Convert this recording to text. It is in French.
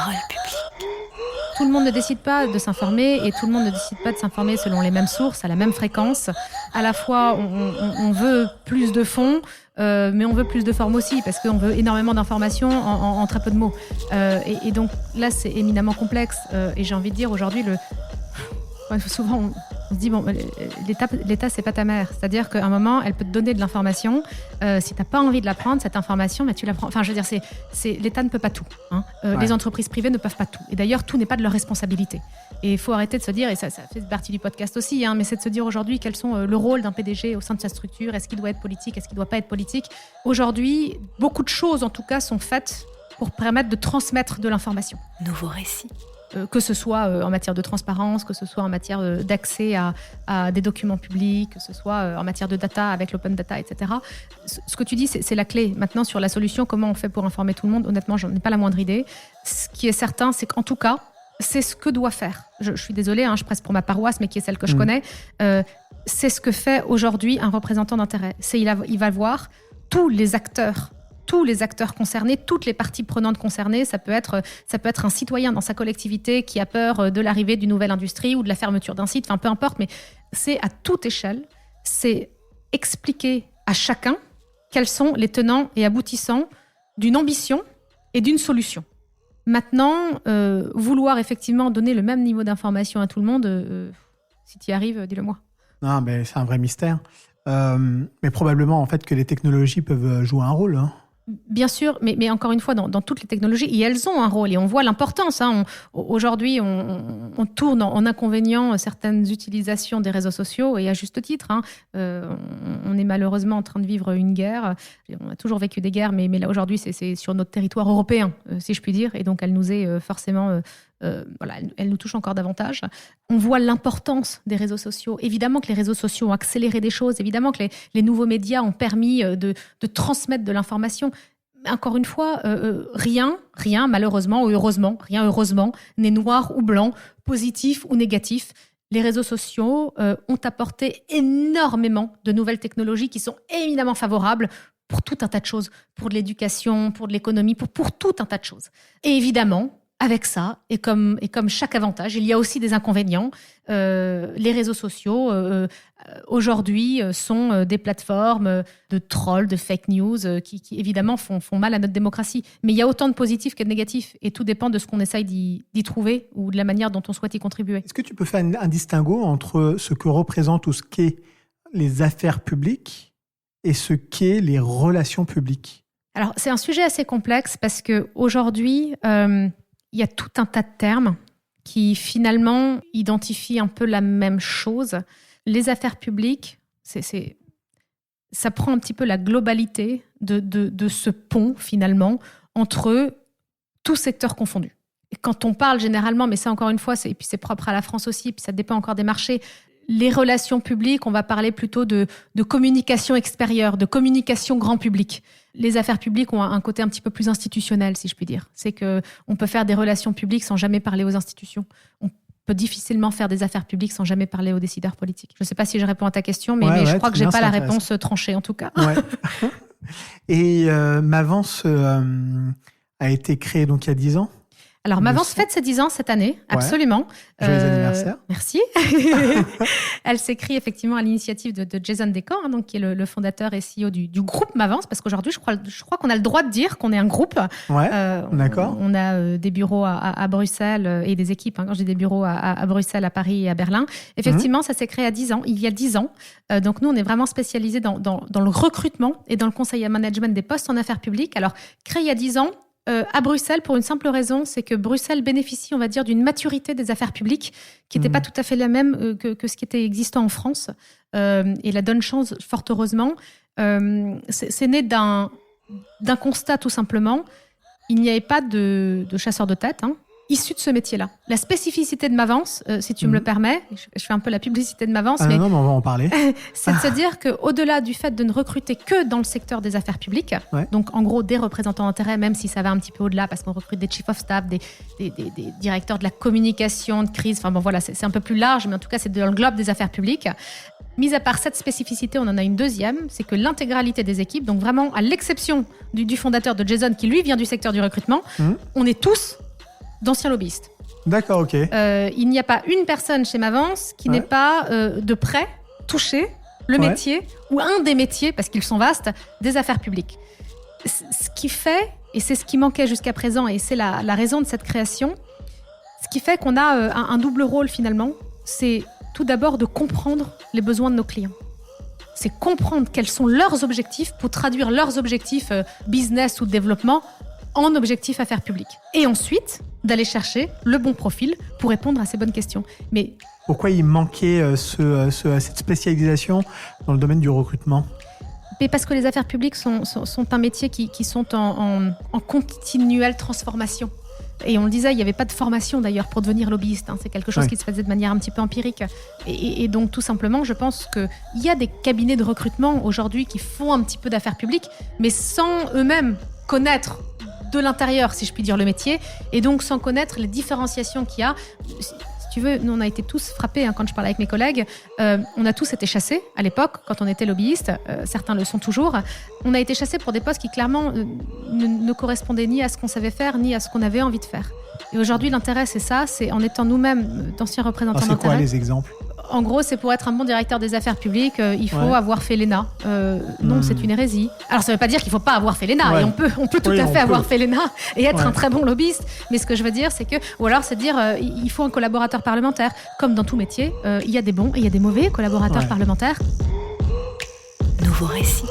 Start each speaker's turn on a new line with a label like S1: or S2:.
S1: parole publique.
S2: Tout le monde ne décide pas de s'informer et tout le monde ne décide pas de s'informer selon les mêmes sources, à la même fréquence. À la fois, on veut plus de fonds, mais on veut plus de formes aussi, parce qu'on veut énormément d'informations en très peu de mots. Et donc là, c'est éminemment complexe. Et j'ai envie de dire aujourd'hui, souvent on se dit, bon, l'État, c'est pas ta mère. C'est-à-dire qu'à un moment, elle peut te donner de l'information. Si tu n'as pas envie de la prendre, cette information, mais tu la prends. Enfin, je veux dire, l'État ne peut pas tout. Hein. Les entreprises privées ne peuvent pas tout. Et d'ailleurs, tout n'est pas de leur responsabilité. Et il faut arrêter de se dire, et ça fait partie du podcast aussi, hein, mais c'est de se dire aujourd'hui quels sont le rôle d'un PDG au sein de sa structure. Est-ce qu'il doit être politique? Est-ce qu'il ne doit pas être politique? Aujourd'hui, beaucoup de choses, en tout cas, sont faites pour permettre de transmettre de l'information.
S1: Nouveau récit.
S2: Que ce soit en matière de transparence, que ce soit en matière d'accès à des documents publics, que ce soit en matière de data avec l'open data, etc. Ce que tu dis, c'est la clé. Maintenant, sur la solution, comment on fait pour informer tout le monde, honnêtement, j'en ai pas la moindre idée. Ce qui est certain, c'est qu'en tout cas, c'est ce que doit faire. Je suis désolée, hein, je presse pour ma paroisse, mais qui est celle que je connais. C'est ce que fait aujourd'hui un représentant d'intérêt. Il va voir tous les acteurs concernés, toutes les parties prenantes concernées. Ça peut être un citoyen dans sa collectivité qui a peur de l'arrivée d'une nouvelle industrie ou de la fermeture d'un site, enfin peu importe, mais c'est à toute échelle, c'est expliquer à chacun quels sont les tenants et aboutissants d'une ambition et d'une solution. Maintenant, vouloir effectivement donner le même niveau d'information à tout le monde, si tu y arrives, dis-le-moi.
S3: Non, mais c'est un vrai mystère. Mais probablement en fait que les technologies peuvent jouer un rôle. Hein.
S2: Bien sûr, mais encore une fois, dans toutes les technologies, et elles ont un rôle, et on voit l'importance. Hein. Aujourd'hui, on tourne en inconvénient certaines utilisations des réseaux sociaux, et à juste titre. Hein. On est malheureusement en train de vivre une guerre. On a toujours vécu des guerres, mais là, aujourd'hui, c'est sur notre territoire européen, si je puis dire, et donc elle nous est forcément... elle nous touche encore davantage. On voit l'importance des réseaux sociaux. Évidemment que les réseaux sociaux ont accéléré des choses. Évidemment que les nouveaux médias ont permis de transmettre de l'information. Encore une fois, rien, malheureusement ou heureusement, n'est noir ou blanc, positif ou négatif. Les réseaux sociaux ont apporté énormément de nouvelles technologies qui sont éminemment favorables pour tout un tas de choses, pour de l'éducation, pour de l'économie, pour tout un tas de choses. Et évidemment, avec ça, et comme chaque avantage, il y a aussi des inconvénients. Les réseaux sociaux, aujourd'hui, sont des plateformes de trolls, de fake news, qui évidemment font mal à notre démocratie. Mais il y a autant de positifs que de négatifs, et tout dépend de ce qu'on essaye d'y trouver ou de la manière dont on souhaite y contribuer.
S3: Est-ce que tu peux faire un distinguo entre ce que représentent ou ce qu'est les affaires publiques et ce qu'est les relations publiques? Alors,
S2: c'est un sujet assez complexe parce qu'aujourd'hui... il y a tout un tas de termes qui, finalement, identifient un peu la même chose. Les affaires publiques, ça prend un petit peu la globalité de ce pont, finalement, entre tous secteurs confondus. Et quand on parle généralement, mais ça, encore une fois, et puis c'est propre à la France aussi, puis ça dépend encore des marchés, les relations publiques, on va parler plutôt de communication extérieure, de communication grand public. Les affaires publiques ont un côté un petit peu plus institutionnel, si je puis dire. C'est qu'on peut faire des relations publiques sans jamais parler aux institutions. On peut difficilement faire des affaires publiques sans jamais parler aux décideurs politiques. Je ne sais pas si je réponds à ta question, mais je crois que je n'ai pas la réponse tranchée, en tout cas. Ouais.
S3: Et Mavence a été créée donc il y a 10 ans.
S2: Alors, Mavence fête ses 10 ans cette année, absolument.
S3: Joyeux anniversaire.
S2: Merci. Elle s'écrit effectivement à l'initiative de Jason Decor, hein, donc, qui est le fondateur et CEO du groupe Mavence, parce qu'aujourd'hui, je crois qu'on a le droit de dire qu'on est un groupe.
S3: Ouais, d'accord.
S2: On a des bureaux à Bruxelles et des équipes, hein, quand j'ai des bureaux à Bruxelles, à Paris et à Berlin. Effectivement, ça s'est créé il y a 10 ans. Donc, nous, on est vraiment spécialisés dans le recrutement et dans le conseil à management des postes en affaires publiques. Alors, créé il y a 10 ans, à Bruxelles, pour une simple raison, c'est que Bruxelles bénéficie, on va dire, d'une maturité des affaires publiques qui n'était pas tout à fait la même que ce qui était existant en France. Et la donne chance, fort heureusement, c'est né d'un constat tout simplement. Il n'y avait pas de chasseur de tête, hein, issu de ce métier-là. La spécificité de Mavence, si tu me le permets, je fais un peu la publicité de Mavence, mais
S3: non, mais on va en parler.
S2: C'est de se dire qu'au-delà du fait de ne recruter que dans le secteur des affaires publiques, donc en gros des représentants d'intérêt, même si ça va un petit peu au-delà, parce qu'on recrute des chief of staff, des directeurs de la communication, de crise, enfin bon voilà, c'est un peu plus large, mais en tout cas c'est dans le globe des affaires publiques. Mis à part cette spécificité, on en a une deuxième, c'est que l'intégralité des équipes, donc vraiment à l'exception du fondateur de Jason, qui lui vient du secteur du recrutement, on est tous d'anciens lobbyistes.
S3: D'accord, ok.
S2: Il n'y a pas une personne chez Mavance qui n'ait pas de près touché le métier ou un des métiers, parce qu'ils sont vastes, des affaires publiques. Ce qui fait, et c'est ce qui manquait jusqu'à présent, et c'est la raison de cette création, ce qui fait qu'on a un double rôle finalement, c'est tout d'abord de comprendre les besoins de nos clients. C'est comprendre quels sont leurs objectifs pour traduire leurs objectifs business ou développement en objectifs affaires publiques. Et ensuite, d'aller chercher le bon profil pour répondre à ces bonnes questions. Mais
S3: pourquoi il manquait cette spécialisation dans le domaine du recrutement ?
S2: Mais parce que les affaires publiques sont un métier qui sont en continuelle transformation. Et on le disait, il n'y avait pas de formation d'ailleurs pour devenir lobbyiste. C'est quelque chose qui se faisait de manière un petit peu empirique. Et donc tout simplement, je pense qu'il y a des cabinets de recrutement aujourd'hui qui font un petit peu d'affaires publiques, mais sans eux-mêmes connaître de l'intérieur, si je puis dire, le métier, et donc sans connaître les différenciations qu'il y a. Si tu veux, nous on a été tous frappés, quand je parlais avec mes collègues, on a tous été chassés à l'époque, quand on était lobbyiste, certains le sont toujours. On a été chassés pour des postes qui clairement ne correspondaient ni à ce qu'on savait faire, ni à ce qu'on avait envie de faire. Et aujourd'hui, l'intérêt, c'est ça, c'est en étant nous-mêmes d'anciens représentants d'intérêt.
S3: C'est quoi les exemples ?
S2: En gros, c'est pour être un bon directeur des affaires publiques, il faut avoir fait l'ENA. Non, c'est une hérésie. Alors, ça ne veut pas dire qu'il ne faut pas avoir fait l'ENA. Et on peut tout à fait avoir fait l'ENA et être un très bon lobbyiste. Mais ce que je veux dire, c'est que... Ou alors, c'est de dire, il faut un collaborateur parlementaire. Comme dans tout métier, il y a des bons et il y a des mauvais collaborateurs parlementaires.
S1: Nouveau récit.